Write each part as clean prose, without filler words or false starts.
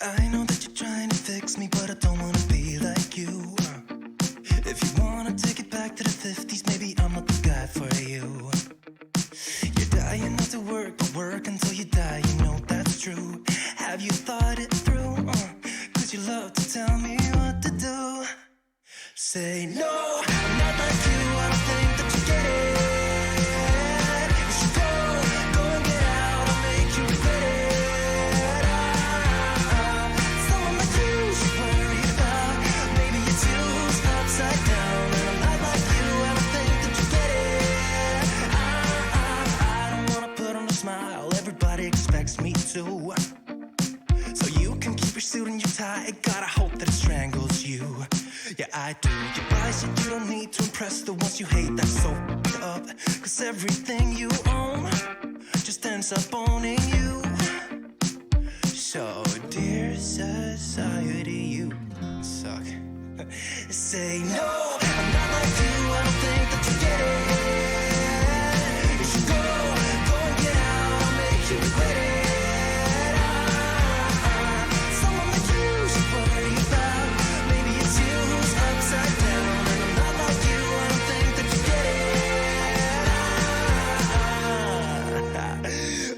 I know that you're trying to fix me, but I don't wanna be like you. If you wanna take it back to the 50s, maybe I'm not the guy for you. You're dying not to work, but work until you die, you know that's true. Have you thought it through? Cause you love to tell me what to do. Say no, I'm not like you, I don't think that you get it. You should go and get out, I'll make you regret it. Someone like you should worry about. Maybe it's you who's upside down, and I'm not like you, I don't think that you get it. I don't wanna put on a smile, everybody expects me to. So you can keep your suit and your tie, gotta hope that it strangles you. Yeah, I do. You buy shit you don't need to impress the ones you hate, that's so up. Cause everything you own just ends up owning you. So, dear society, you suck. Say no, I'm not like you, I don't think that you get it. You should go and get out, I'll make you regret it. Someone like you should worry about. Maybe it's you who's upside down, and I'm not like you, I don't think that you get it.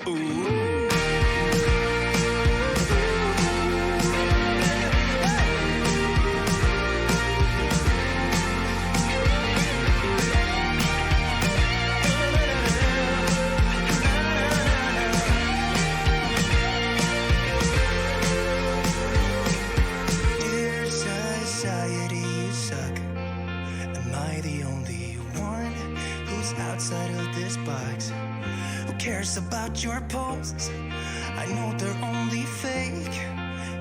Ooh. Dear society, you suck. Am I the only one who's outside of this box? Who cares about your posts? I know they're only fake.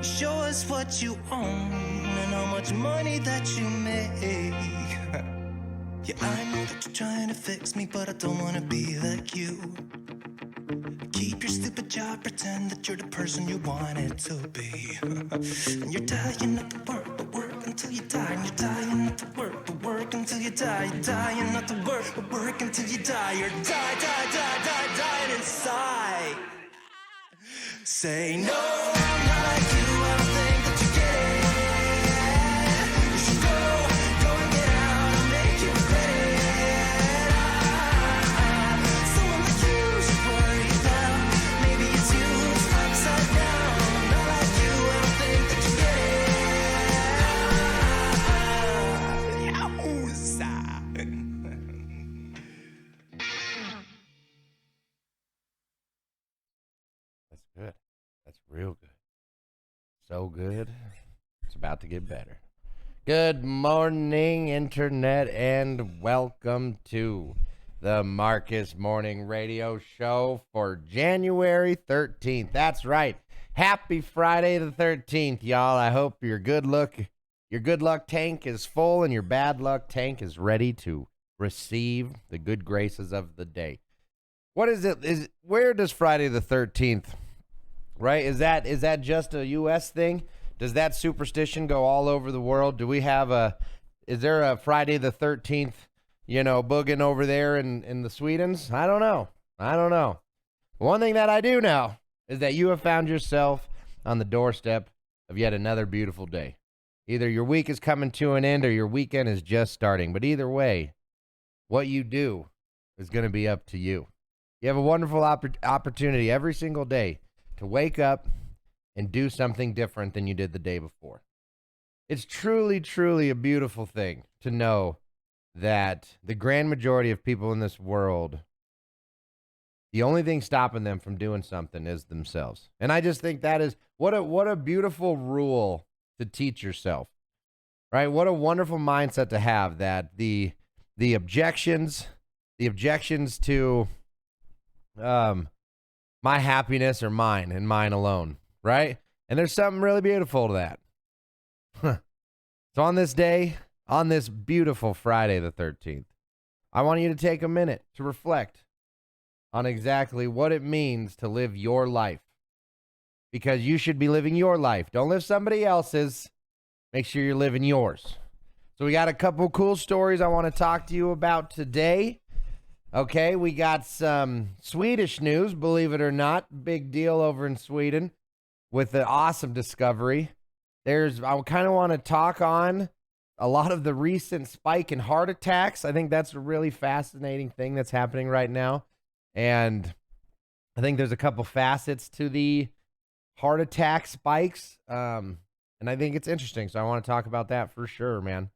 Show us what you own and how much money that you make. Yeah, I know that you're trying to fix me, but I don't wanna be like you. Keep your stupid job, pretend that you're the person you wanted to be. And you're dying not to work, but work until you die. And you're dying not to work, but work until you die. You're dying not to work, but work until you die. You're dying inside. Say no, I'm not like you, I don't think that you get it. You should go and get out, I'll make you regret it. Someone like you should worry about. Maybe it's you who's upside down. I'm not like you, I don't think that you get it. Yowza. That's good. That's real good. So good. It's about to get better. Good morning, Internet, and welcome to the Markus Morning Radio Show for January 13th. That's right. Happy Friday the 13th, y'all. I hope your good luck tank is full and your bad luck tank is ready to receive the good graces of the day. What is it? Where does Friday the 13th, right? Is that just a U.S. thing? Does that superstition go all over the world? Do we have is there a Friday the 13th, booging over there in the Swedens? I don't know. One thing that I do know is that you have found yourself on the doorstep of yet another beautiful day. Either your week is coming to an end or your weekend is just starting. But either way, what you do is going to be up to you. You have a wonderful opportunity every single day to wake up and do something different than you did the day before. It's truly, truly a beautiful thing to know that the grand majority of people in this world, the only thing stopping them from doing something is themselves. And I just think that is what a beautiful rule to teach yourself, right? What a wonderful mindset to have, that the objections to my happiness are mine and mine alone, right? And there's something really beautiful to that. So on this day, on this beautiful Friday the 13th, I want you to take a minute to reflect on exactly what it means to live your life. Because you should be living your life. Don't live somebody else's. Make sure you're living yours. So we got a couple cool stories I want to talk to you about today. Okay, we got some Swedish news, believe it or not. Big deal over in Sweden with the awesome discovery. I kind of want to talk on a lot of the recent spike in heart attacks. I think that's a really fascinating thing that's happening right now. And I think there's a couple facets to the heart attack spikes. And I think it's interesting. So I want to talk about that for sure, man.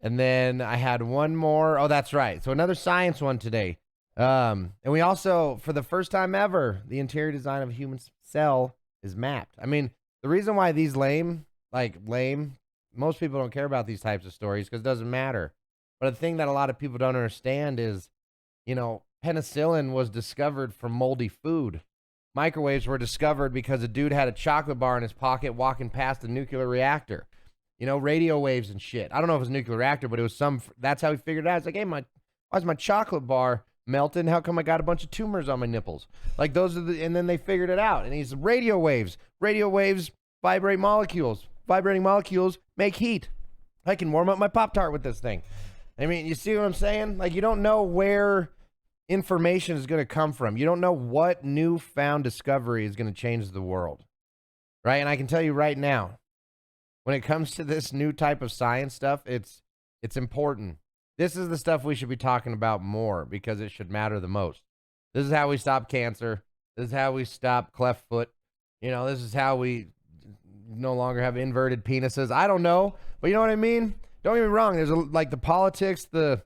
And then I had one more. Oh, that's right. So another science one today. And we also, for the first time ever, the interior design of a human cell is mapped. I mean, the reason why these lame, most people don't care about these types of stories because it doesn't matter. But the thing that a lot of people don't understand is, penicillin was discovered from moldy food. Microwaves were discovered because a dude had a chocolate bar in his pocket walking past a nuclear reactor. Radio waves and shit. I don't know if it was a nuclear reactor, but it was that's how he figured it out. It's like, hey, why is my chocolate bar melting? How come I got a bunch of tumors on my nipples? Like and then they figured it out. And he's radio waves. Radio waves vibrate molecules. Vibrating molecules make heat. I can warm up my Pop-Tart with this thing. I mean, you see what I'm saying? Like, you don't know where information is going to come from. You don't know what newfound discovery is going to change the world. Right? And I can tell you right now, when it comes to this new type of science stuff, it's important. This is the stuff we should be talking about more because it should matter the most. This is how we stop cancer. This is how we stop cleft foot. This is how we no longer have inverted penises. I don't know, but you know what I mean? Don't get me wrong. There's the politics, the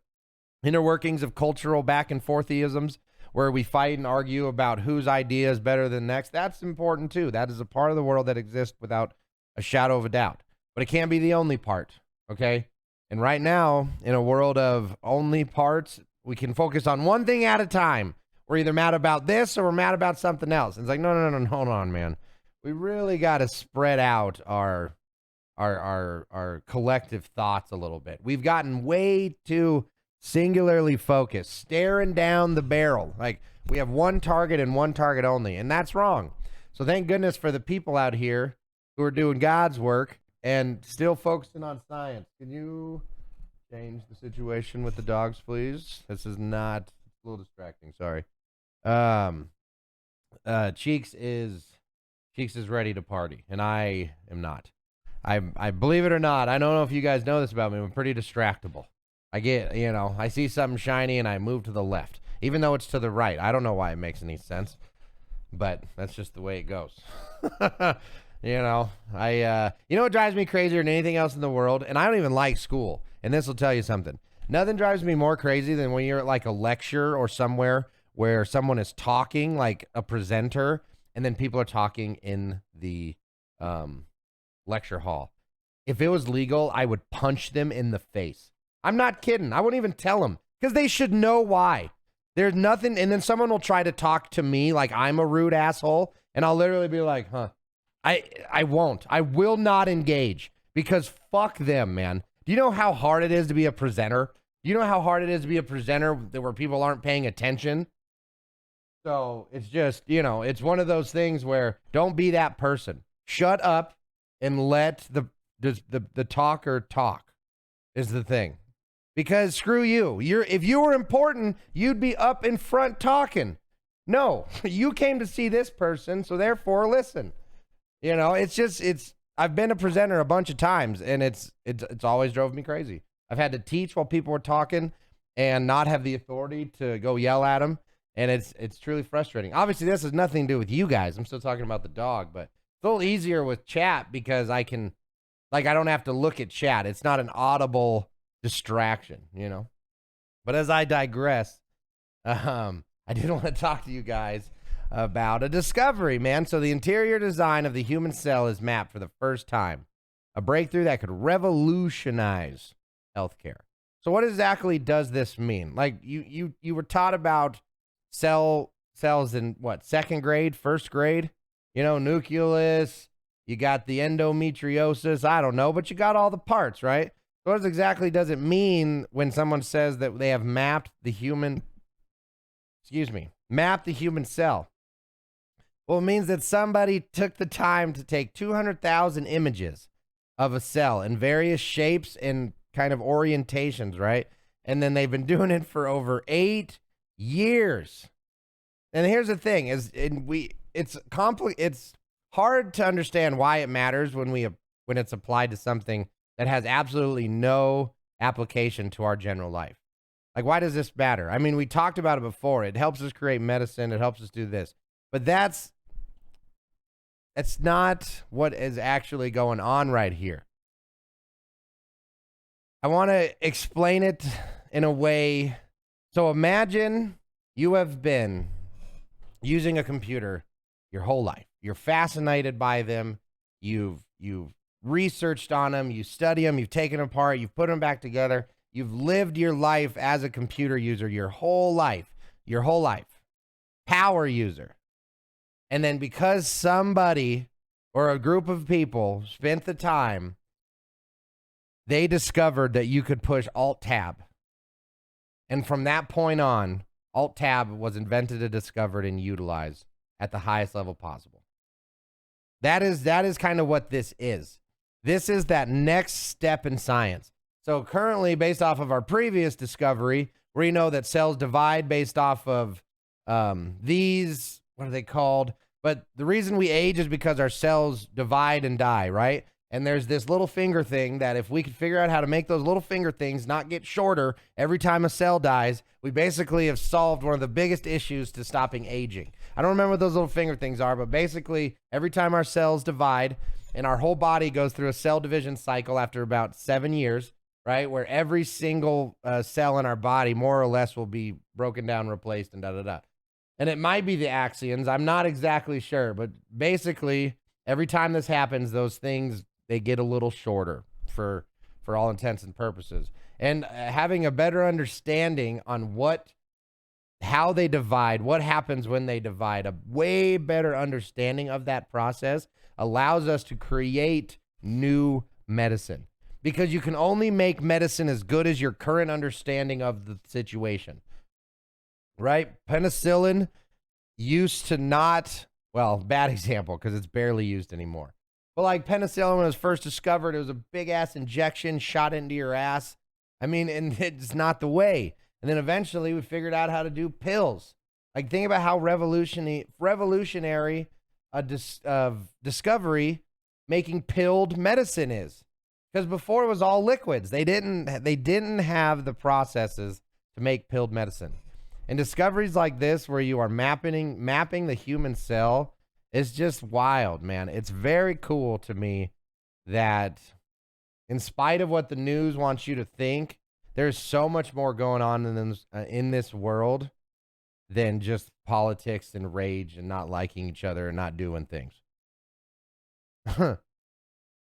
inner workings of cultural back and forthisms where we fight and argue about whose idea is better than next. That's important too. That is a part of the world that exists without a shadow of a doubt. But it can't be the only part, okay? And right now, in a world of only parts, we can focus on one thing at a time. We're either mad about this or we're mad about something else. And it's like, no, hold on, man. We really got to spread out our collective thoughts a little bit. We've gotten way too singularly focused, staring down the barrel. Like, we have one target and one target only, and that's wrong. So thank goodness for the people out here who are doing God's work and still focusing on science. Can you change the situation with the dogs, please? This is not, it's a little distracting, sorry. Cheeks is ready to party, and I am not. I believe it or not, I don't know if you guys know this about me, I'm pretty distractible. I get, I see something shiny and I move to the left, even though it's to the right. I don't know why it makes any sense, but that's just the way it goes. You know what drives me crazier than anything else in the world? And I don't even like school. And this will tell you something. Nothing drives me more crazy than when you're at like a lecture or somewhere where someone is talking, like a presenter, and then people are talking in the lecture hall. If it was legal, I would punch them in the face. I'm not kidding. I wouldn't even tell them because they should know why. There's nothing. And then someone will try to talk to me like I'm a rude asshole. And I'll literally be like, I won't. I will not engage because fuck them, man. Do you know how hard it is to be a presenter? Do you know how hard it is to be a presenter where people aren't paying attention? So it's just, it's one of those things where don't be that person. Shut up and let the talker talk is the thing. Because screw you. If you were important, you'd be up in front talking. No, you came to see this person, so therefore listen. I've been a presenter a bunch of times, and it's always drove me crazy. I've had to teach while people were talking and not have the authority to go yell at them, and it's truly frustrating. Obviously, this has nothing to do with you guys. I'm still talking about the dog, but it's a little easier with chat because I don't have to look at chat. It's not an audible distraction, But as I digress, I did want to talk to you guys about a discovery, man. So the interior design of the human cell is mapped for the first time. A breakthrough that could revolutionize healthcare. So what exactly does this mean? Like you were taught about cells in what, second grade, first grade? Nucleus, you got the endometriosis, I don't know, but you got all the parts, right? So what exactly does it mean when someone says that they have mapped the human cell? Well, it means that somebody took the time to take 200,000 images of a cell in various shapes and kind of orientations, right? And then they've been doing it for over 8 years. And here's the thing: it's hard to understand why it matters when it's applied to something that has absolutely no application to our general life. Like, why does this matter? I mean, we talked about it before. It helps us create medicine. It helps us do this. But that's not what is actually going on right here. I want to explain it in a way. So imagine you have been using a computer your whole life. You're fascinated by them. You've researched on them. You study them. You've taken them apart. You've put them back together. You've lived your life as a computer user your whole life. Power user. And then because somebody or a group of people spent the time, they discovered that you could push Alt-Tab. And from that point on, Alt-Tab was invented and discovered and utilized at the highest level possible. That is kind of what this is. This is that next step in science. So currently, based off of our previous discovery, we know that cells divide based off of these, what are they called? But the reason we age is because our cells divide and die, right? And there's this little finger thing that if we could figure out how to make those little finger things not get shorter every time a cell dies, we basically have solved one of the biggest issues to stopping aging. I don't remember what those little finger things are, but basically every time our cells divide and our whole body goes through a cell division cycle after about 7 years, right, where every single cell in our body more or less will be broken down, replaced, and da-da-da. And it might be the axons. I'm not exactly sure, but basically every time this happens, those things, they get a little shorter for all intents and purposes. And having a better understanding on how they divide, what happens when they divide, a way better understanding of that process allows us to create new medicine. Because you can only make medicine as good as your current understanding of the situation. Right? Penicillin used to not, well, bad example because it's barely used anymore. But like penicillin, when it was first discovered, it was a big ass injection shot into your ass. I mean, and it's not the way. And then eventually we figured out how to do pills. Like, think about how revolutionary discovery making pilled medicine is. Because before it was all liquids. They didn't have the processes to make pilled medicine. And discoveries like this, where you are mapping the human cell, is just wild, man. It's very cool to me that, in spite of what the news wants you to think, there's so much more going on in this world than just politics and rage and not liking each other and not doing things.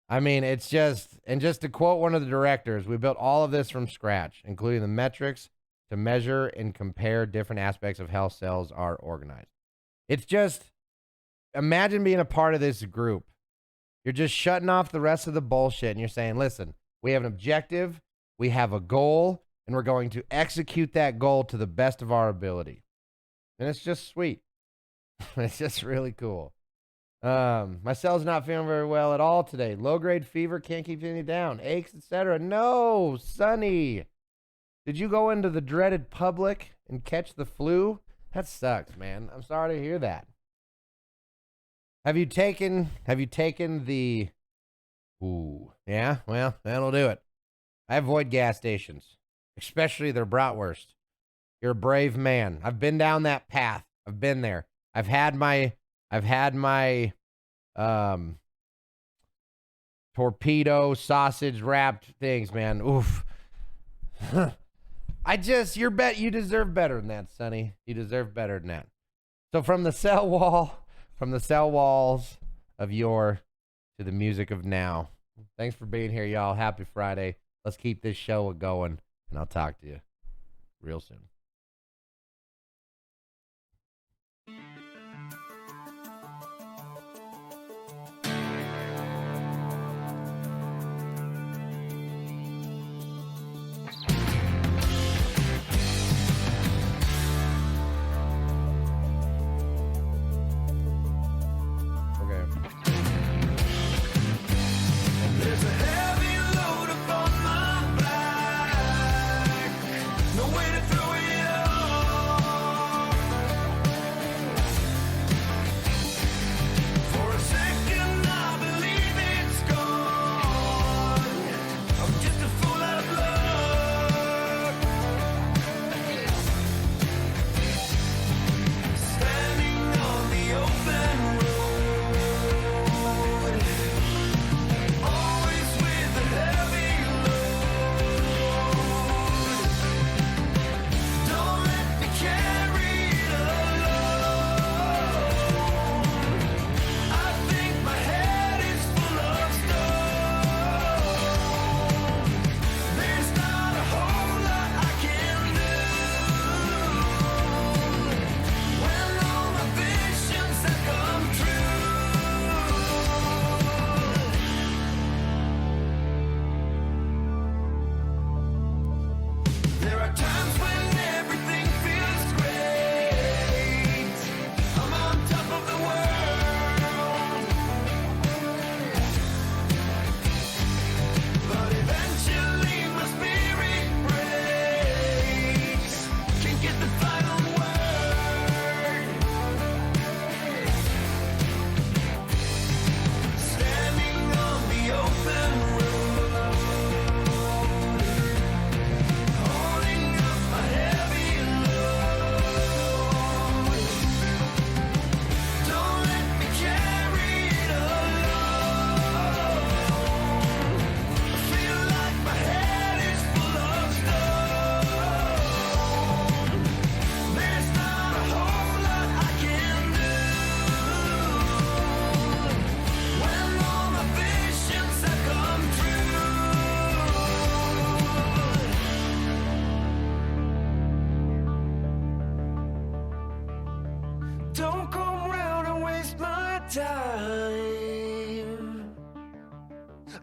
I mean, it's just to quote one of the directors, we built all of this from scratch, including the metrics to measure and compare different aspects of how cells are organized. It's just, imagine being a part of this group. You're just shutting off the rest of the bullshit and you're saying, listen, we have an objective, we have a goal, and we're going to execute that goal to the best of our ability. And it's just sweet. It's just really cool. My cell's not feeling very well at all today. Low-grade fever, can't keep any down. Aches, etc. No, Sonny. Did you go into the dreaded public and catch the flu? That sucks, man. I'm sorry to hear that. Have you taken the... Ooh, yeah, well, that'll do it. I avoid gas stations, especially their bratwurst. You're a brave man. I've been down that path. I've been there. I've had my torpedo sausage wrapped things, man. Oof. You deserve better than that, Sonny. You deserve better than that. So from the cell walls of yore to the music of now. Thanks for being here, y'all. Happy Friday. Let's keep this show going, and I'll talk to you real soon. There's a heavy load upon my back.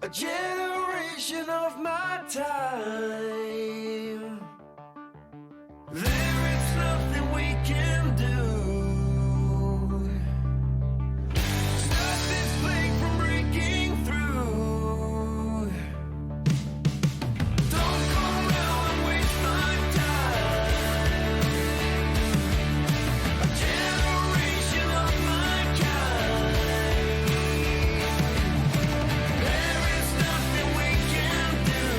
a generation of my time. There is nothing we can do. Stop this plague from breaking through. Don't go around and waste my time. A generation of my kind. There is nothing we can do.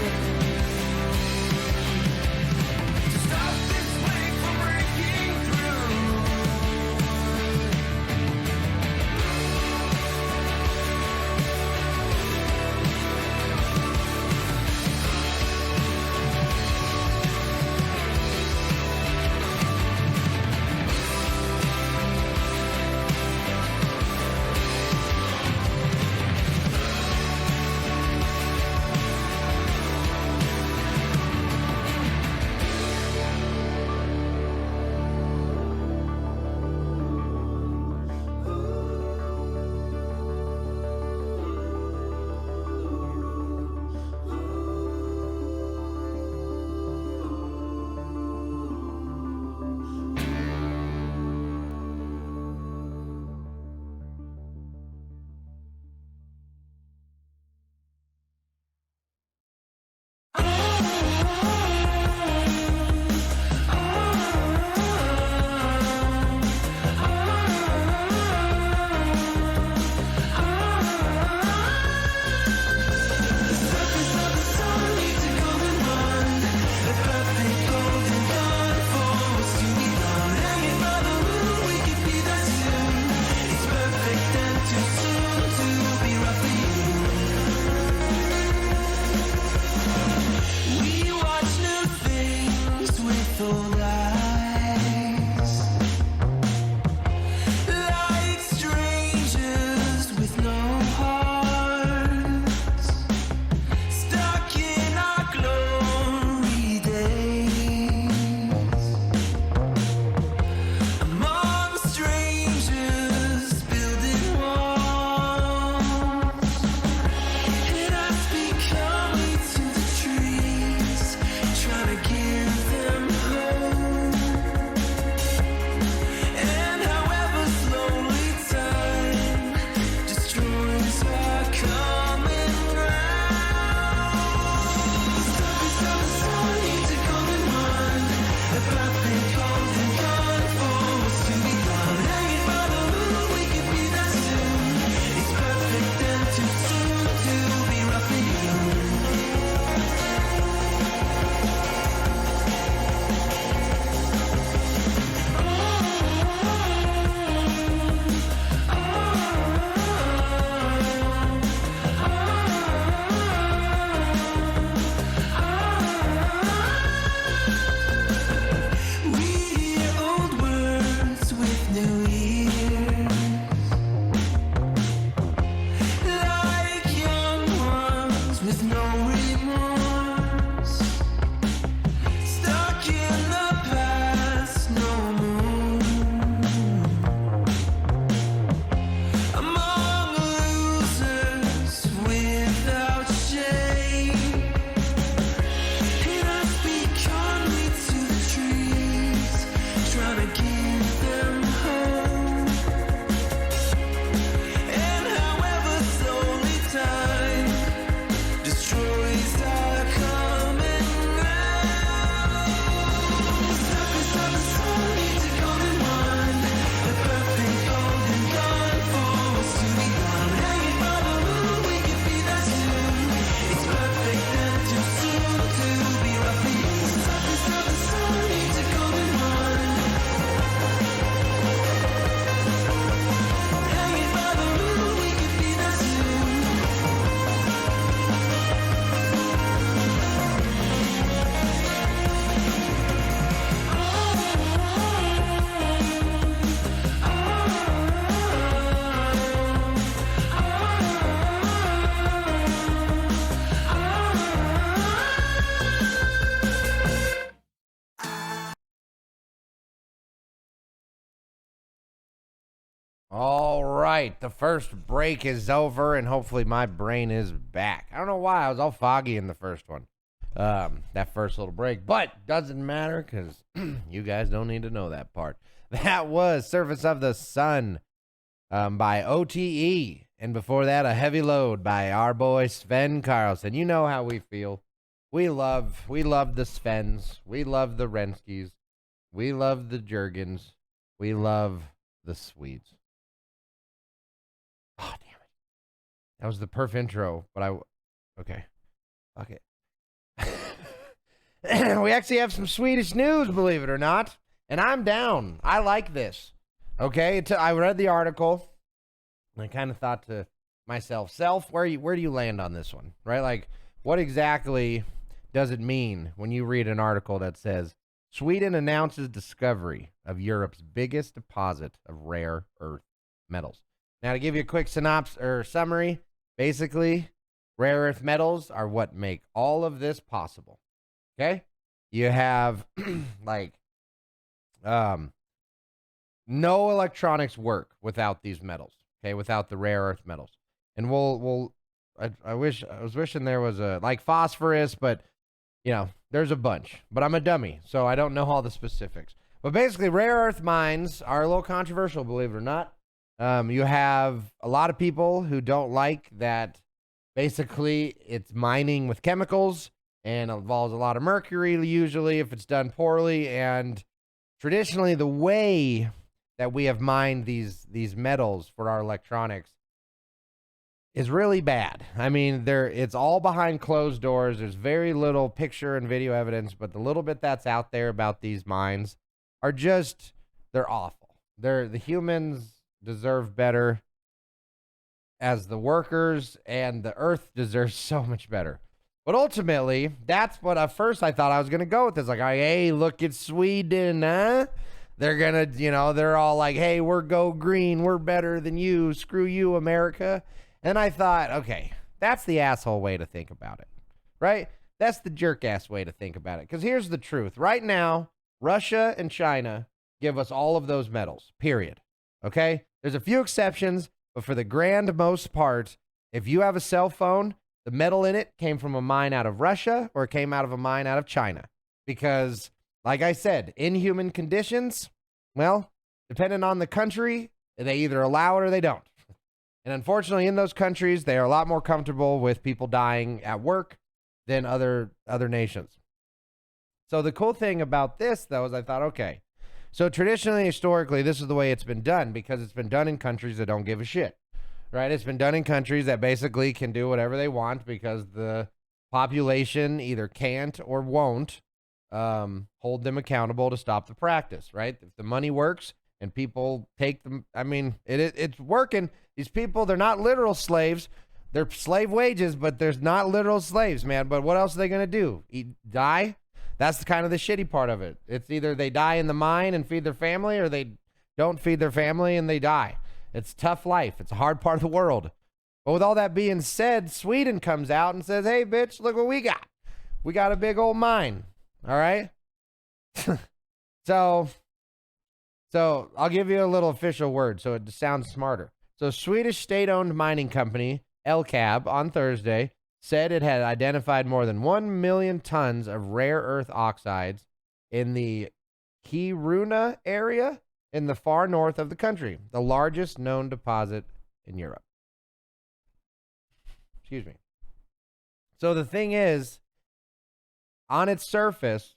All right, the first break is over, and hopefully my brain is back. I don't know why I was all foggy in the first one, that first little break, but doesn't matter because you guys don't need to know that part. That was Surface of the Sun by OTE, and before that, A Heavy Load by our boy Sven Carlson. You know how we feel. We love the Svens. We love the Renskis. We love the Jurgens. We love the Swedes. Oh, damn it. That was the perf intro, but okay. Okay. We actually have some Swedish news, believe it or not, and I'm down. I like this. Okay, I read the article, and I kind of thought to myself, where do you land on this one, right? Like, what exactly does it mean when you read an article that says, Sweden announces discovery of Europe's biggest deposit of rare earth metals? Now, to give you a quick synopsis or summary, basically, rare earth metals are what make all of this possible. Okay? You have, no electronics work without these metals, okay, without the rare earth metals. And I was wishing there was like phosphorus, but, there's a bunch. But I'm a dummy, so I don't know all the specifics. But basically, rare earth mines are a little controversial, believe it or not. You have a lot of people who don't like that basically it's mining with chemicals and involves a lot of mercury, usually, if it's done poorly. And traditionally, the way that we have mined these metals for our electronics is really bad. I mean, it's all behind closed doors. There's very little picture and video evidence, but the little bit that's out there about these mines are they're awful. The humans deserve better as the workers, and the earth deserves so much better. But ultimately, that's what at first I thought I was going to go with this. Like, hey, look at Sweden, huh? They're going to, they're all like, hey, we're go green. We're better than you. Screw you, America. And I thought, okay, that's the asshole way to think about it, right? That's the jerk-ass way to think about it. Because here's the truth. Right now, Russia and China give us all of those metals, period. Okay? There's a few exceptions, but for the grand most part, if you have a cell phone, the metal in it came from a mine out of Russia or it came out of a mine out of China. Because, like I said, inhuman conditions, well, depending on the country, they either allow it or they don't. And unfortunately, in those countries, they are a lot more comfortable with people dying at work than other nations. So the cool thing about this, though, is I thought, okay, so traditionally, historically, this is the way it's been done because it's been done in countries that don't give a shit, right? It's been done in countries that basically can do whatever they want because the population either can't or won't hold them accountable to stop the practice, right? If the money works and people take them, I mean, it's working. These people, they're not literal slaves. They're slave wages, but there's not literal slaves, man. But what else are they going to do? Die? That's kind of the shitty part of it. It's either they die in the mine and feed their family or they don't feed their family and they die. It's tough life. It's a hard part of the world. But with all that being said, Sweden comes out and says, hey, bitch, look what we got. We got a big old mine. All right? So I'll give you a little official word so it sounds smarter. So Swedish state-owned mining company, LKAB, on Thursday, said it had identified more than 1 million tons of rare earth oxides in the Kiruna area in the far north of the country, the largest known deposit in Europe. Excuse me. So the thing is, on its surface,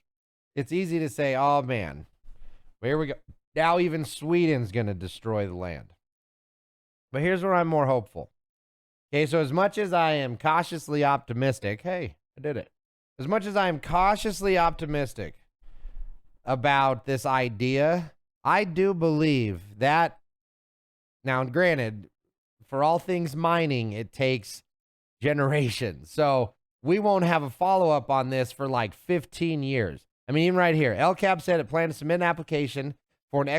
it's easy to say, oh man, here we go. Now even Sweden's going to destroy the land. But here's where I'm more hopeful. Okay, so as much as I am cautiously optimistic, hey, I did it. As much as I am cautiously optimistic about this idea, I do believe that, now granted, for all things mining, it takes generations. So we won't have a follow-up on this for like 15 years. I mean, even right here, LCAP said it planned to submit an application for an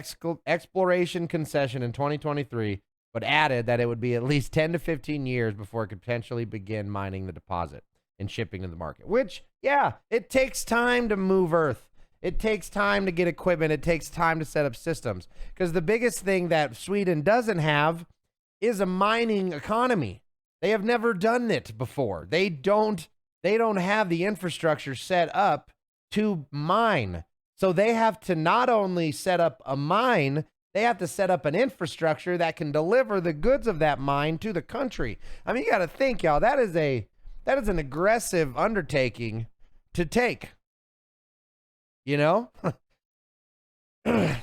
exploration concession in 2023, but added that it would be at least 10 to 15 years before it could potentially begin mining the deposit and shipping to the market. Which, yeah, it takes time to move Earth. It takes time to get equipment. It takes time to set up systems. Because the biggest thing that Sweden doesn't have is a mining economy. They have never done it before. They don't have the infrastructure set up to mine. So they have to not only set up a mine, they have to set up an infrastructure that can deliver the goods of that mine to the country. I mean, you got to think, y'all, that is an aggressive undertaking to take. You know?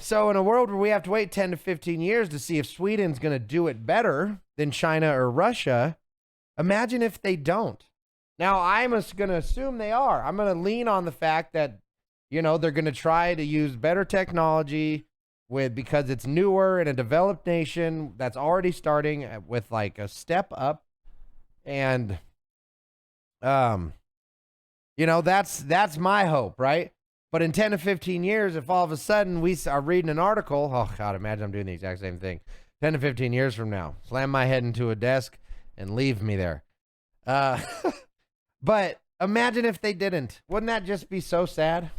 So in a world where we have to wait 10 to 15 years to see if Sweden's going to do it better than China or Russia, imagine if they don't. Now, I'm going to assume they are. I'm going to lean on the fact that, you know, they're going to try to use better technology because it's newer in a developed nation that's already starting with like a step up. And, you know, that's my hope, right? But in 10 to 15 years, if all of a sudden we are reading an article, oh God, imagine I'm doing the exact same thing. 10 to 15 years from now, slam my head into a desk and leave me there. But imagine if they didn't. Wouldn't that just be so sad?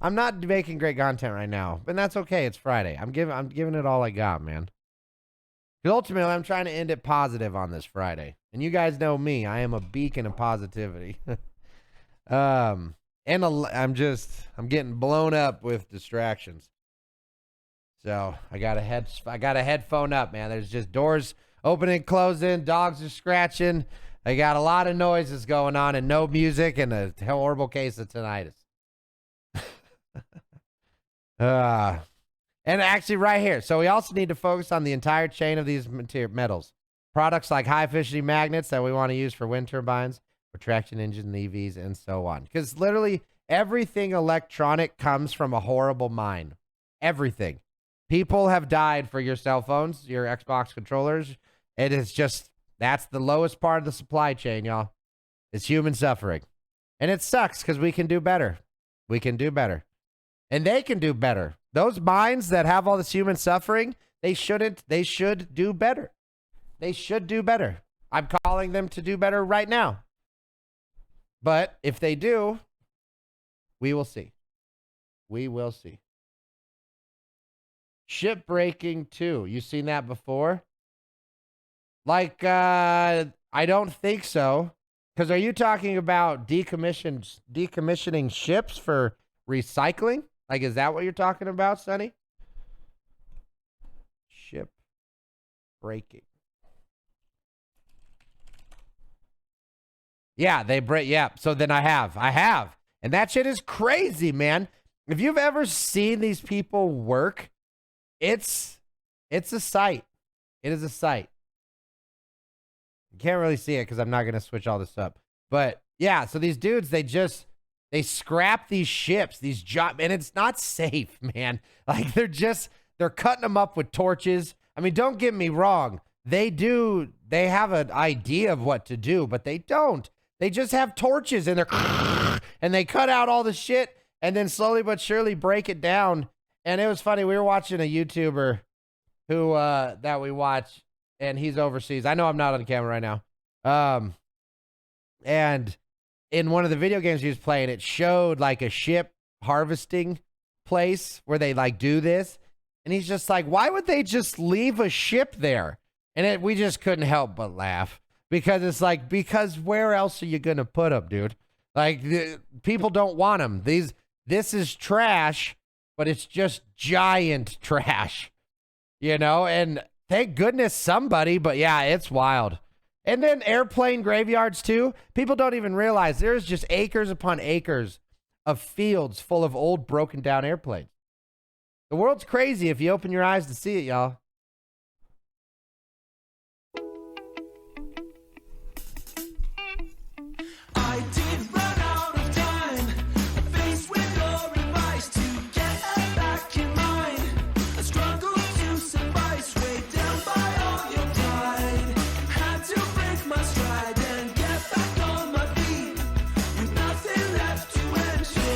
I'm not making great content right now, but that's okay. It's Friday. I'm giving it all I got, man. Because ultimately, I'm trying to end it positive on this Friday. And you guys know me. I am a beacon of positivity. And I'm getting blown up with distractions. So I got a headphone up, man. There's just doors opening, closing, dogs are scratching. I got a lot of noises going on and no music and a horrible case of tinnitus. And actually right here. So we also need to focus on the entire chain of these metals. Products like high efficiency magnets that we want to use for wind turbines, for traction engine, EVs, and so on. Because literally everything electronic comes from a horrible mine. Everything. People have died for your cell phones, your Xbox controllers. It is just, that's the lowest part of the supply chain, y'all. It's human suffering. And it sucks because we can do better. We can do better. And they can do better. Those mines that have all this human suffering, they should do better. They should do better. I'm calling them to do better right now. But if they do, we will see. We will see. Shipbreaking too. You seen that before? Like, I don't think so. Because are you talking about decommissioning ships for recycling? Like, is that what you're talking about, Sonny? Ship breaking. Yeah, they break. Yeah, so then I have. And that shit is crazy, man. If you've ever seen these people work, it's a sight. It is a sight. You can't really see it because I'm not going to switch all this up. But yeah, so these dudes, they scrap these ships, and it's not safe, man. Like they're cutting them up with torches. I mean, don't get me wrong. They have an idea of what to do, but they don't. They just have torches and and they cut out all the shit and then slowly but surely break it down. And it was funny. We were watching a YouTuber who, that we watch, and he's overseas. I know I'm not on camera right now. And in one of the video games he was playing, it showed like a ship harvesting place where they like do this. And he's just like, why would they just leave a ship there? And we just couldn't help but laugh because it's like, because where else are you going to put them, dude? Like people don't want them. This is trash, but it's just giant trash, you know? And thank goodness somebody, but yeah, it's wild. And then airplane graveyards too. People don't even realize there's just acres upon acres of fields full of old broken down airplanes. The world's crazy if you open your eyes to see it, y'all. I did run out of time, faced with no advice to get back in mind. I struggled to survive, weighed down by all your pride. Had to break my stride and get back on my feet, with nothing left to ensure.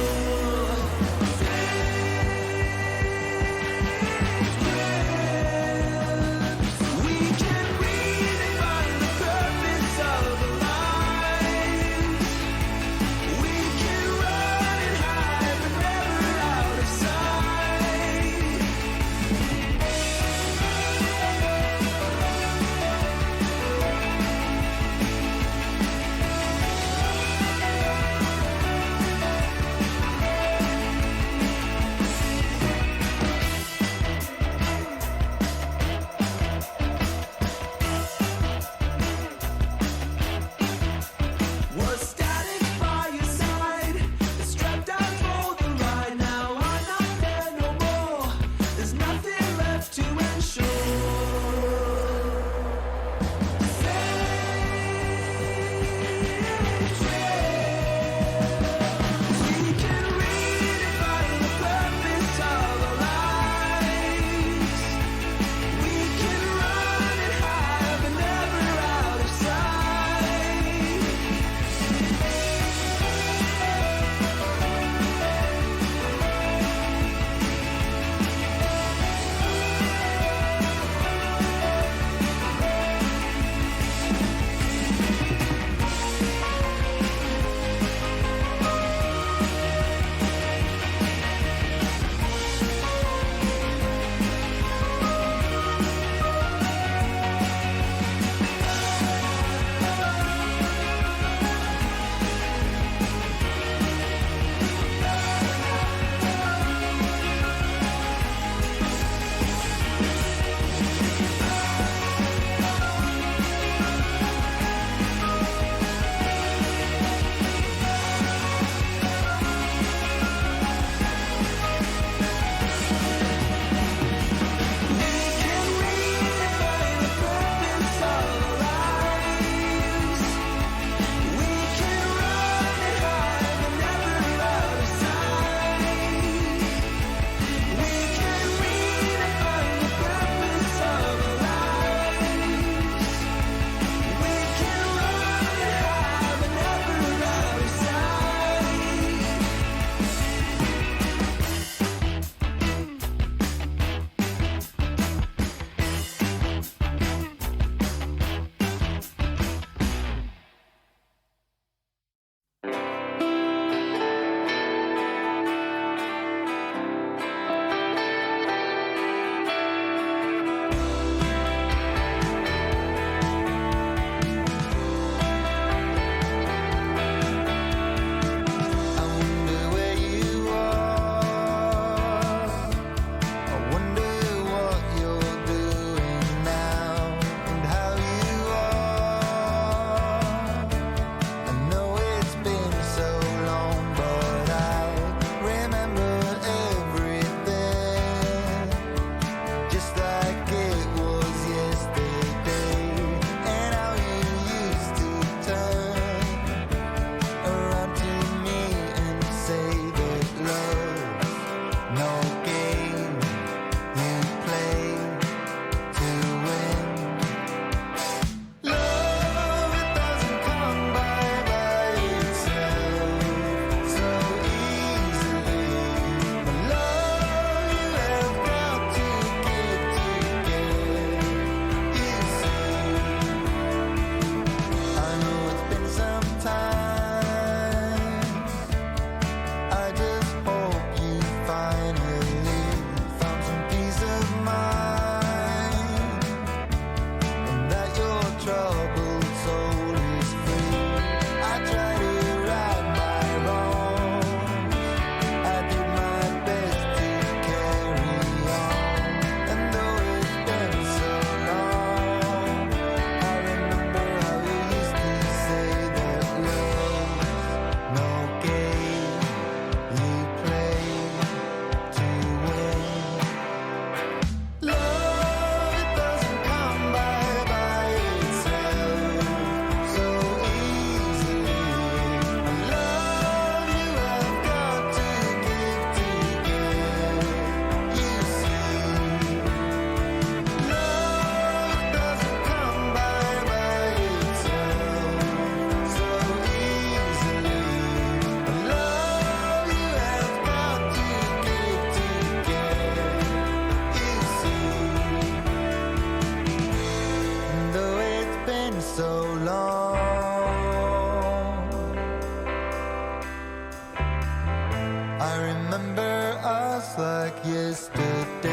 I remember us like yesterday,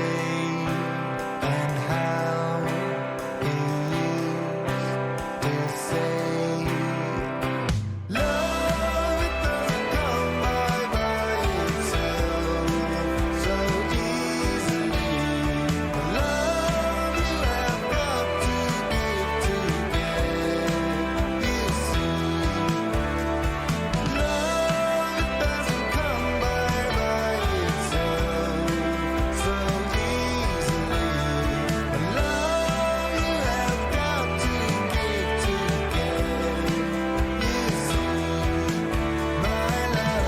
and how he used to say, love, it doesn't come by itself so easily. The love you have got to give to get, you see. Love, it doesn't come by itself so easily. The love you have got to give to get, you see, my love.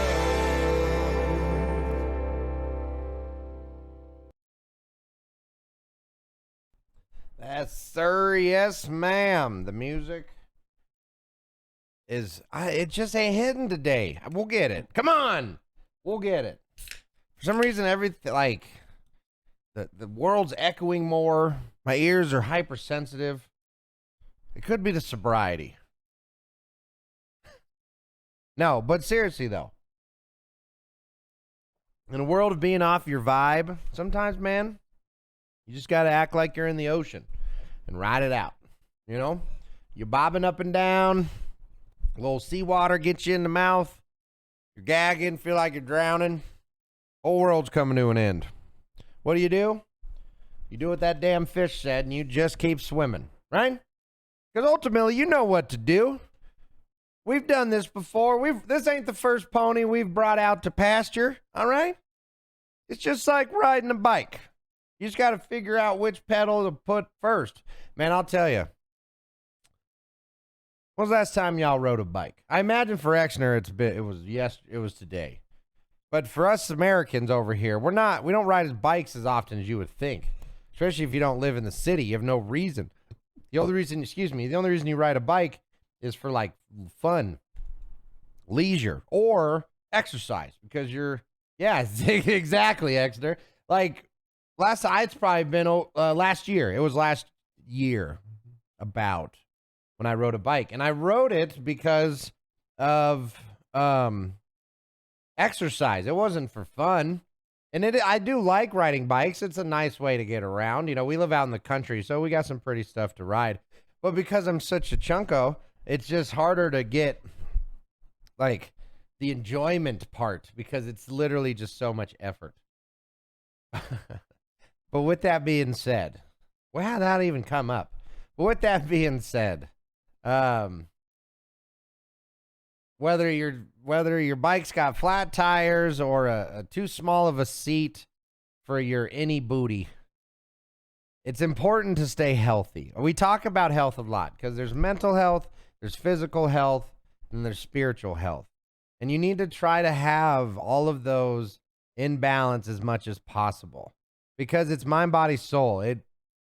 Yes, sir. Yes, ma'am. The music is, it just ain't hidden today. We'll get it. Come on. We'll get it. For some reason, everything, like, the world's echoing more. My ears are hypersensitive. It could be the sobriety. No, but seriously, though. In a world of being off your vibe, sometimes, man, you just got to act like you're in the ocean and ride it out. You know? You're bobbing up and down. A little seawater gets you in the mouth. You're gagging, feel like you're drowning. Whole world's coming to an end. What do? You do what that damn fish said, and you just keep swimming, right? Because ultimately, you know what to do. We've done this before. This ain't the first pony we've brought out to pasture, all right? It's just like riding a bike. You just got to figure out which pedal to put first. Man, I'll tell you. When was the last time y'all rode a bike? I imagine for Exner it was today. But for us Americans over here, we don't ride bikes as often as you would think. Especially if you don't live in the city, you have no reason. The only reason you ride a bike is for like fun, leisure, or exercise because exactly, Exner. Like it's probably been last year. It was last year about when I rode a bike, and I rode it because of exercise. It wasn't for fun. And I do like riding bikes. It's a nice way to get around. You know, we live out in the country, so we got some pretty stuff to ride. But because I'm such a chunko, it's just harder to get, like, the enjoyment part because it's literally just so much effort. But with that being said, well, how'd that even come up? But with that being said, whether your bike's got flat tires or a too small of a seat for your any booty, it's important to stay healthy. We talk about health a lot because there's mental health, there's physical health, and there's spiritual health. And you need to try to have all of those in balance as much as possible because it's mind, body, soul. It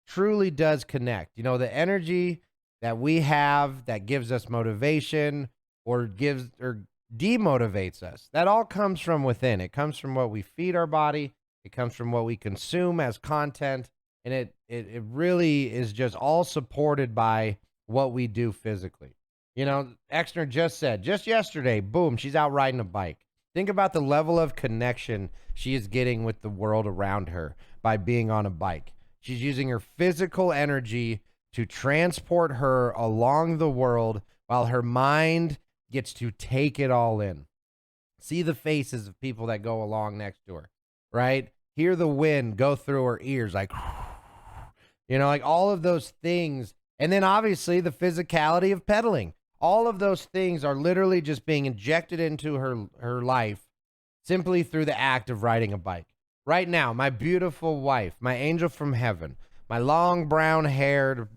truly does connect. You know, the energy that we have that gives us motivation or demotivates us, that all comes from within. It comes from what we feed our body. It comes from what we consume as content. And it really is just all supported by what we do physically. You know, Exner just said, just yesterday, boom, she's out riding a bike. Think about the level of connection she is getting with the world around her by being on a bike. She's using her physical energy to transport her along the world while her mind gets to take it all in. See the faces of people that go along next to her, right? Hear the wind go through her ears, like, you know, like all of those things. And then obviously the physicality of pedaling. All of those things are literally just being injected into her life simply through the act of riding a bike. Right now, my beautiful wife, my angel from heaven, my long brown-haired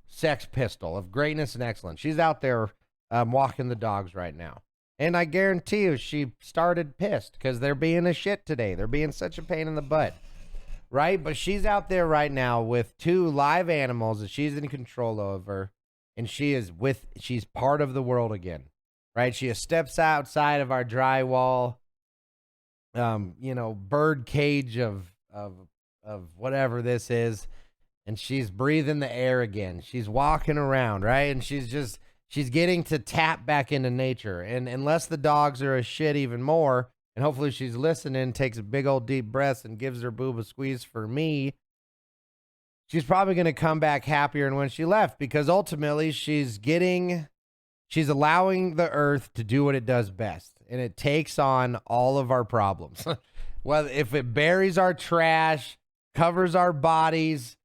sex pistol of greatness and excellence, she's out there walking the dogs right now. And I guarantee you she started pissed because they're being a shit today. They're being such a pain in the butt, right? But she's out there right now with 2 live animals that she's in control over. And she's part of the world again, right? She steps outside of our drywall, bird cage of whatever this is, and she's breathing the air again. She's walking around, right? And she's getting to tap back into nature. And unless the dogs are a shit even more, and hopefully she's listening, takes a big old deep breath and gives her boob a squeeze for me, she's probably going to come back happier than when she left, because ultimately she's allowing the earth to do what it does best, and it takes on all of our problems. Well, if it buries our trash, covers our bodies,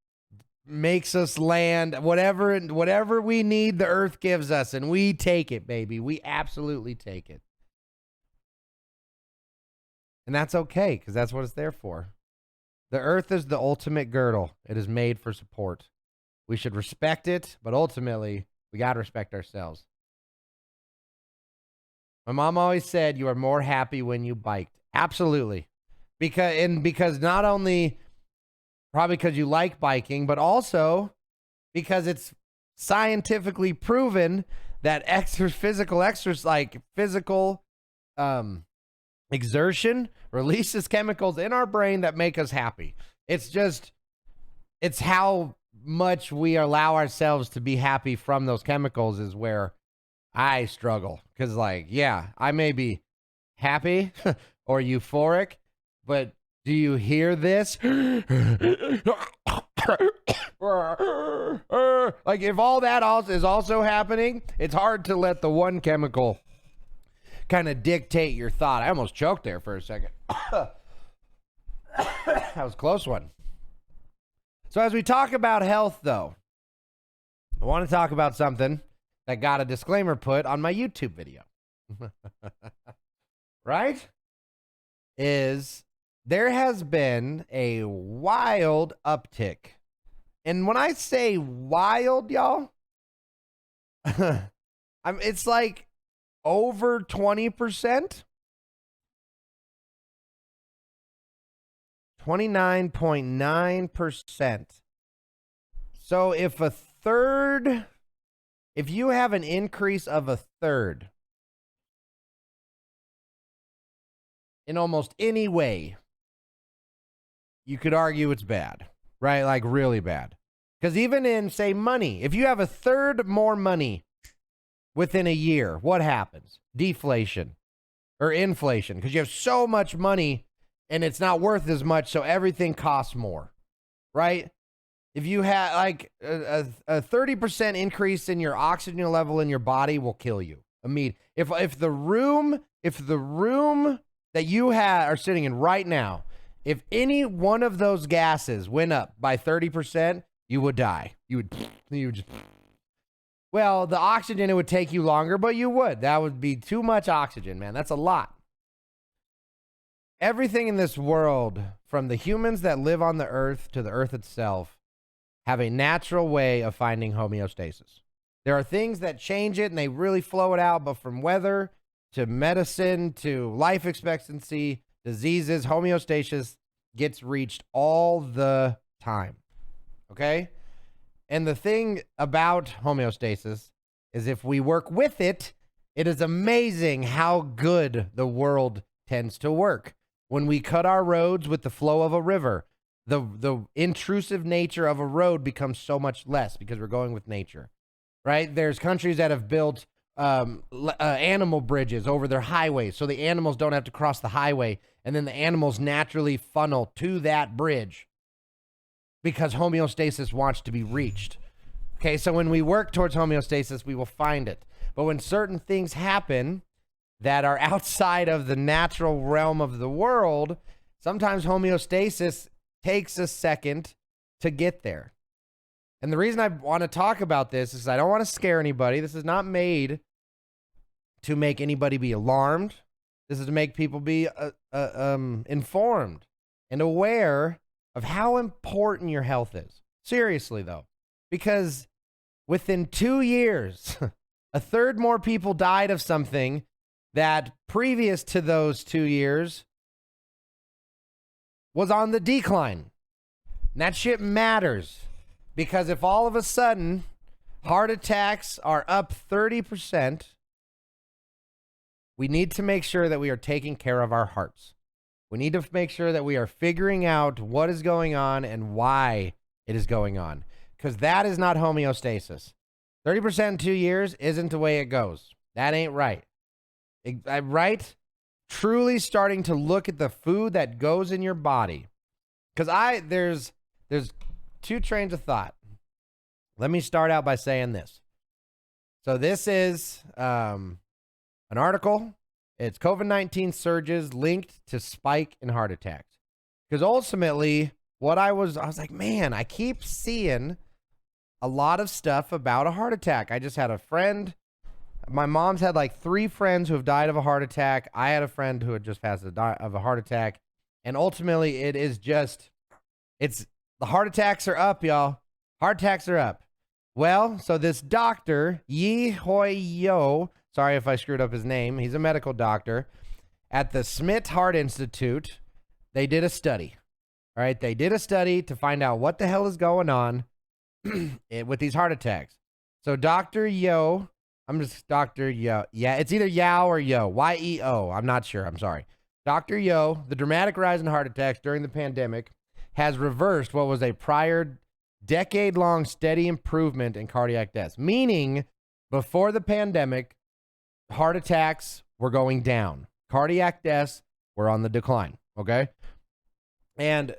makes us land, whatever we need, the earth gives us, and we take it, baby. We absolutely take it. And that's okay, because that's what it's there for. The earth is the ultimate girdle. It is made for support. We should respect it, but ultimately, we got to respect ourselves. My mom always said, you are more happy when you biked. Absolutely. Because not only probably because you like biking, but also because it's scientifically proven that physical exertion releases chemicals in our brain that make us happy. It's how much we allow ourselves to be happy from those chemicals is where I struggle. Because, I may be happy or euphoric, but do you hear this? If all that is also happening, it's hard to let the one chemical kind of dictate your thought. I almost choked there for a second. That was a close one. So as we talk about health, though, I want to talk about something that got a disclaimer put on my YouTube video. Right? There has been a wild uptick. And when I say wild, y'all, it's like over 20%. 29.9%. So if you have an increase of a third in almost any way, you could argue it's bad, right? Like really bad. Because even in, say, money, if you have a third more money within a year, what happens? Deflation or inflation, because you have so much money and it's not worth as much, so everything costs more, right? If you have like a 30% increase in your oxygen level in your body will kill you immediately. If the room that you are sitting in right now, if any one of those gases went up by 30%, you would die. You would just. Well, the oxygen, it would take you longer, but you would. That would be too much oxygen, man. That's a lot. Everything in this world, from the humans that live on the earth to the earth itself, have a natural way of finding homeostasis. There are things that change it and they really flow it out, but from weather to medicine to life expectancy, diseases, homeostasis gets reached all the time. Okay? And the thing about homeostasis is if we work with it, it is amazing how good the world tends to work. When we cut our roads with the flow of a river, the intrusive nature of a road becomes so much less because we're going with nature, right? There's countries that have built animal bridges over their highways so the animals don't have to cross the highway, and then the animals naturally funnel to that bridge because homeostasis wants to be reached. Okay, so when we work towards homeostasis, we will find it. But when certain things happen that are outside of the natural realm of the world, sometimes homeostasis takes a second to get there. And the reason I want to talk about this is I don't want to scare anybody. This is not made to make anybody be alarmed. This is to make people be informed and aware of how important your health is. Seriously, though, because within 2 years, a third more people died of something that previous to those 2 years was on the decline. And that shit matters, because if all of a sudden heart attacks are up 30%, we need to make sure that we are taking care of our hearts. We need to make sure that we are figuring out what is going on and why it is going on, because that is not homeostasis. 30% in 2 years isn't the way it goes. That ain't right. Right? truly starting to look at the food that goes in your body. Because there's two trains of thought. Let me start out by saying this. So this is an article. It's COVID-19 surges linked to spike in heart attacks. Because ultimately, I was like, man, I keep seeing a lot of stuff about a heart attack. I just had a friend. My mom's had like 3 friends who have died of a heart attack. I had a friend who had just passed of a heart attack. And ultimately, the heart attacks are up, y'all. Heart attacks are up. Well, so this doctor, Yi Hoi Yo, sorry if I screwed up his name. He's a medical doctor at the Smith Heart Institute. They did a study. All right. They did a study to find out what the hell is going on with these heart attacks. So Dr. Yo, Dr. Yo. Yeah, it's either Yao or Yo. Y-E-O. I'm not sure. I'm sorry. Dr. Yo, the dramatic rise in heart attacks during the pandemic has reversed what was a prior decade-long steady improvement in cardiac deaths. Meaning, before the pandemic, heart attacks were going down. Cardiac deaths were on the decline. Okay? And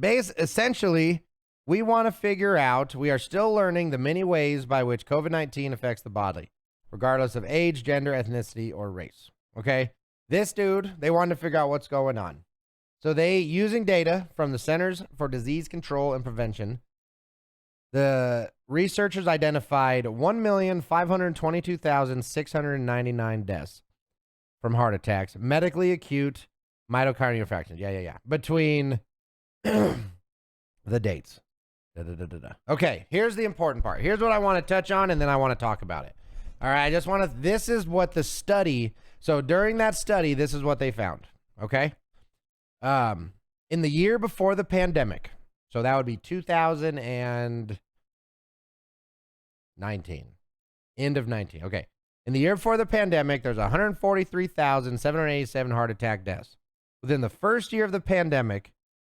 essentially, we want to figure out, we are still learning the many ways by which COVID-19 affects the body, regardless of age, gender, ethnicity, or race. Okay? This dude, they wanted to figure out what's going on. So using data from the Centers for Disease Control and Prevention, the researchers identified 1,522,699 deaths from heart attacks, medically acute myocardial infarction. Yeah. Between the dates. Okay, here's the important part. Here's what I want to touch on, and then I want to talk about it. All right, this is what the study, so during that study, this is what they found, okay? In the year before the pandemic, so that would be 2019, end of 19, okay. In the year before the pandemic, there's 143,787 heart attack deaths. Within the first year of the pandemic,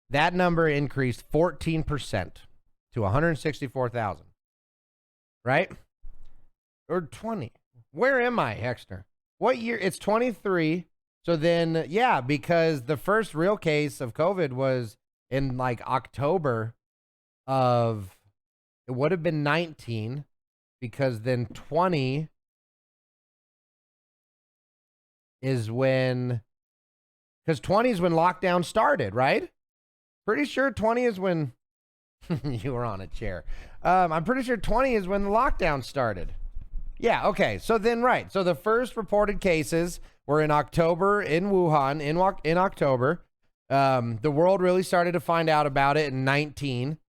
that number increased 14% to 164,000, right? Or 20. Where am I, Hexner? What year? It's 23. So then, yeah, because the first real case of COVID was in like October of, it would have been 19, because then 20 is when, because 20 is when lockdown started, right? Pretty sure 20 is when you were on a chair. I'm pretty sure 20 is when the lockdown started. Yeah, okay. So then, right. So the first reported cases were in October in Wuhan, in October. The world really started to find out about it in 19,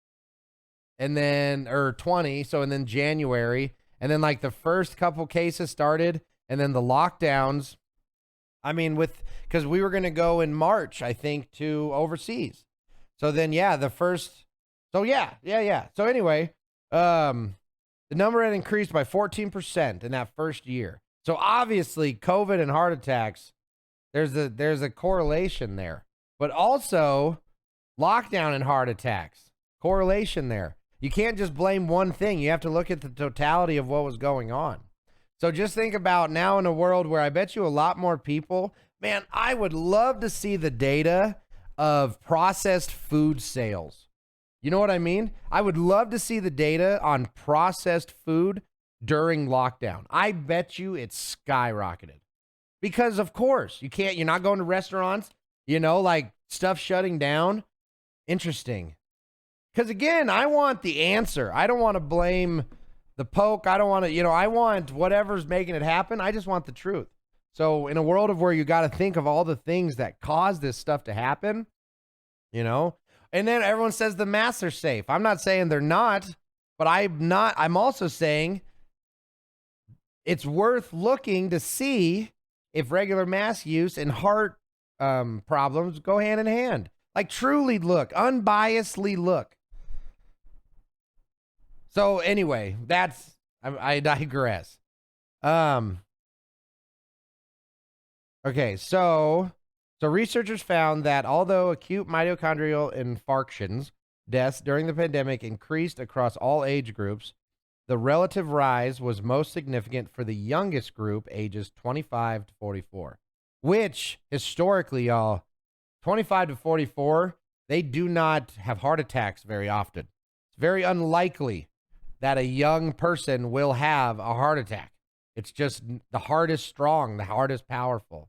and then, or 20. So, and then January, and then like the first couple cases started, and then the lockdowns. I mean, because we were going to go in March, I think, to overseas. So then, yeah, So anyway, the number had increased by 14% in that first year. So obviously, COVID and heart attacks, there's a correlation there. But also, lockdown and heart attacks, correlation there. You can't just blame one thing. You have to look at the totality of what was going on. So just think about now in a world where I bet you a lot more people, man, I would love to see the data of processed food sales. You know what I mean? I would love to see the data on processed food during lockdown. I bet you it's skyrocketed. Because of course, you're not going to restaurants, like stuff shutting down. Interesting. Because again, I want the answer. I don't want to blame the poke. I don't want to, I want whatever's making it happen. I just want the truth. So in a world of where you got to think of all the things that cause this stuff to happen, and then everyone says the masks are safe. I'm not saying they're not, but I'm also saying it's worth looking to see if regular mask use and heart problems go hand in hand. Like truly look, unbiasedly look. So anyway, I digress. Okay, so researchers found that although acute myocardial infarctions deaths during the pandemic increased across all age groups, the relative rise was most significant for the youngest group, ages 25 to 44. which historically, y'all, 25 to 44, they do not have heart attacks very often. It's very unlikely that a young person will have a heart attack. It's just the heart is strong, the heart is powerful.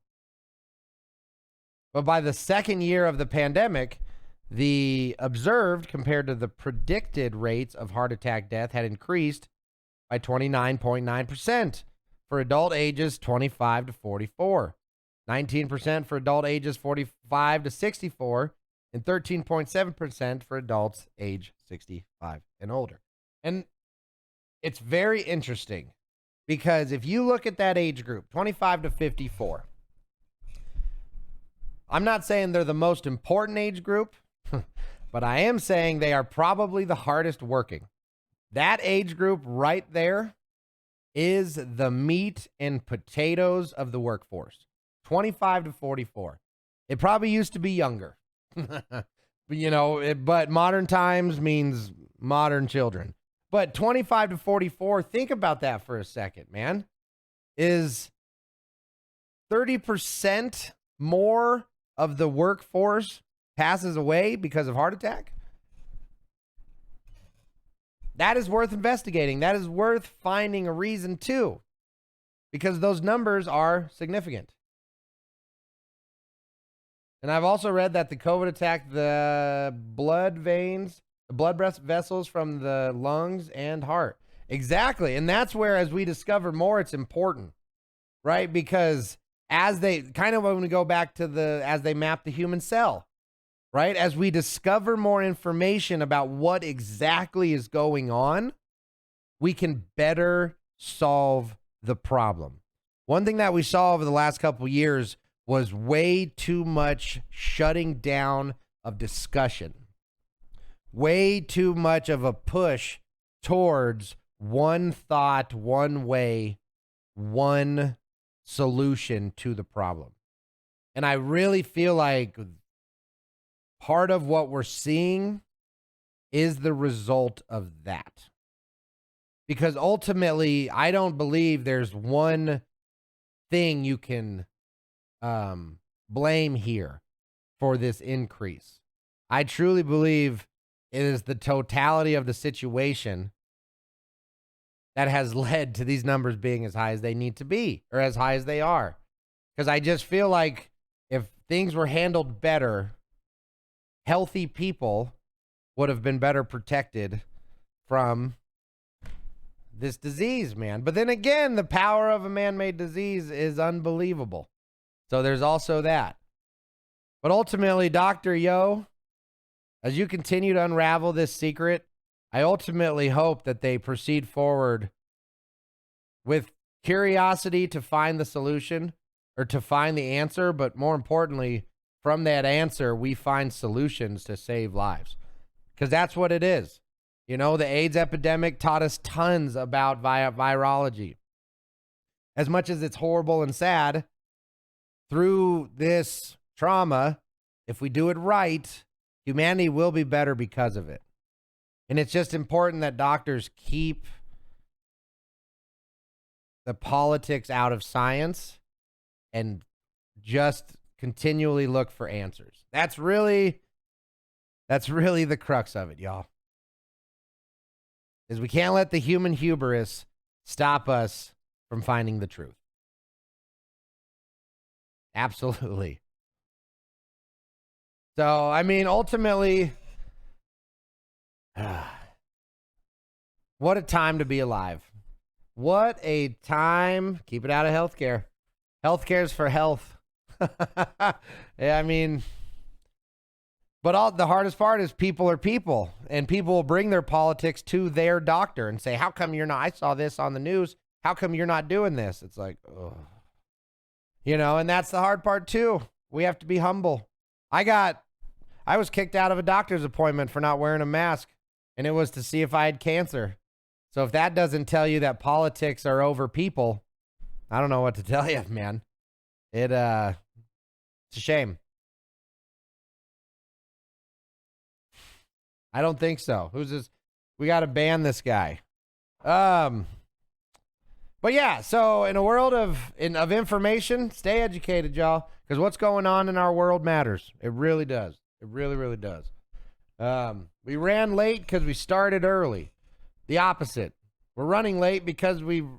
But by the second year of the pandemic, the observed compared to the predicted rates of heart attack death had increased by 29.9% for adult ages 25 to 44, 19% for adult ages 45 to 64, and 13.7% for adults age 65 and older. And it's very interesting because if you look at that age group, 25 to 54, I'm not saying they're the most important age group, but I am saying they are probably the hardest working. That age group right there is the meat and potatoes of the workforce. 25 to 44. It probably used to be younger. But modern times means modern children. But 25 to 44, think about that for a second, man. Is 30% more of the workforce passes away because of heart attack? That is worth investigating. That is worth finding a reason to, because those numbers are significant. And I've also read that the COVID attacked the blood vessels from the lungs and heart. Exactly. And that's where, as we discover more, it's important, right? Because as they kind of, when we go back to as they map the human cell, right? As we discover more information about what exactly is going on, we can better solve the problem. One thing that we saw over the last couple of years was way too much shutting down of discussion. Way too much of a push towards one thought, one way, one solution to the problem. And I really feel like part of what we're seeing is the result of that. Because ultimately, I don't believe there's one thing you can blame here for this increase. I truly believe it is the totality of the situation that has led to these numbers being as high as they need to be, or as high as they are. Because I just feel like if things were handled better, healthy people would have been better protected from this disease, man. But then again, the power of a man-made disease is unbelievable. So there's also that. But ultimately, Dr. Yo, as you continue to unravel this secret, I ultimately hope that they proceed forward with curiosity to find the solution, or to find the answer, but more importantly, from that answer, we find solutions to save lives. Because that's what it is. You know, the AIDS epidemic taught us tons about virology. As much as it's horrible and sad, through this trauma, if we do it right, humanity will be better because of it. And it's just important that doctors keep the politics out of science and just continually look for answers. That's really the crux of it, y'all. Is we can't let the human hubris stop us from finding the truth. Absolutely. So, I mean, ultimately, what a time to be alive. What a time. Keep it out of healthcare. Healthcare's for health. Yeah, I mean, but the hardest part is people are people, and people will bring their politics to their doctor and say, how come you're not, I saw this on the news, how come you're not doing this? It's like, ugh. You know, and that's the hard part too. We have to be humble. I was kicked out of a doctor's appointment for not wearing a mask, and it was to see if I had cancer. So if that doesn't tell you that politics are over people, I don't know what to tell you, man. It's a shame. I don't think so. Who's this? We got to ban this guy. But yeah, so in a world of information, stay educated, y'all, because what's going on in our world matters. It really does. It really, really does. We ran late because we started early. The opposite. We're running late because we're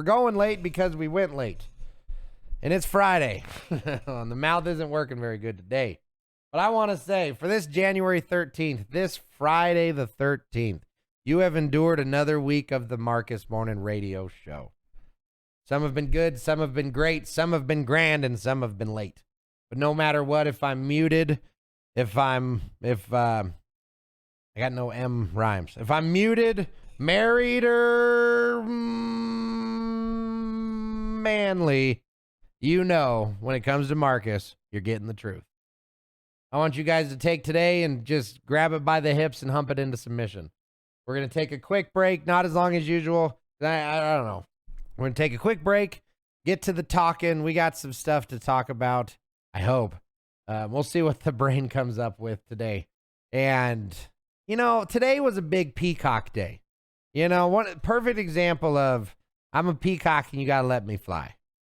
going late because we went late. And it's Friday. The mouth isn't working very good today. But I want to say, for this January 13th, this Friday the 13th, you have endured another week of the Markus Morning Radio Show. Some have been good, some have been great, some have been grand, and some have been late. But no matter what, if I'm muted, I got no M rhymes. If I'm muted, married, or manly, you know, when it comes to Markus, you're getting the truth. I want you guys to take today and just grab it by the hips and hump it into submission. We're going to take a quick break, not as long as usual. I don't know. We're going to take a quick break, get to the talking. We got some stuff to talk about, I hope. We'll see what the brain comes up with today. And, you know, today was a big peacock day. You know, one perfect example of I'm a peacock and you got to let me fly.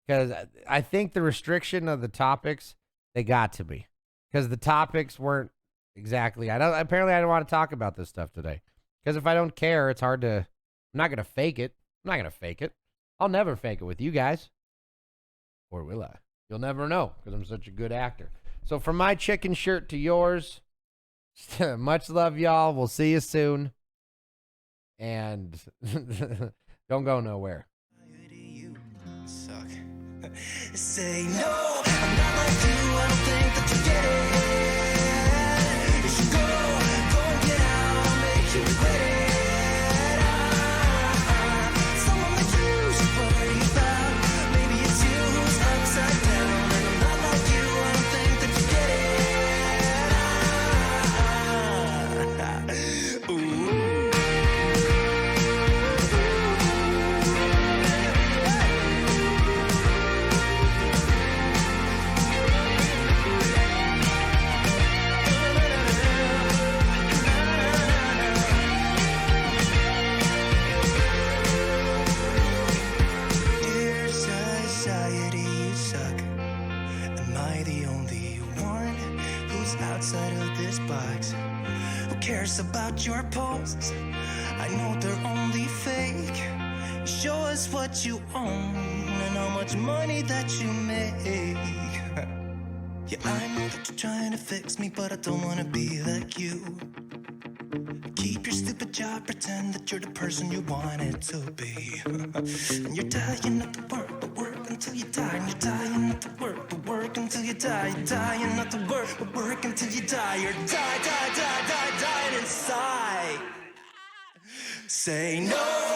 Because I think the restriction of the topics, they got to be. Because the topics weren't exactly, apparently I don't want to talk about this stuff today. Because if I don't care, it's hard to, I'm not going to fake it. I'll never fake it with you guys. Or will I? You'll never know because I'm such a good actor. So from my chicken shirt to yours, much love, y'all. We'll see you soon. And don't go nowhere. You suck. Say no, I'm not like you. I don't think that you get it. You should go and get out. I'll make you regret it. Someone like you should worry about. Maybe it's you who's upside down. And I'm not like you. I don't think that you get it. Ooh. Outside of this box, who cares about your posts? I know they're only fake. Show us what you own and how much money that you make. Yeah, I know that you're trying to fix me, but I don't want to be like you. Keep your stupid job, pretend that you're the person you wanted to be. And you're dying not to work, but work until you die. And you're dying not to work, but work until you die. You're dying not to work, but work until you die. You're dying inside. Say no.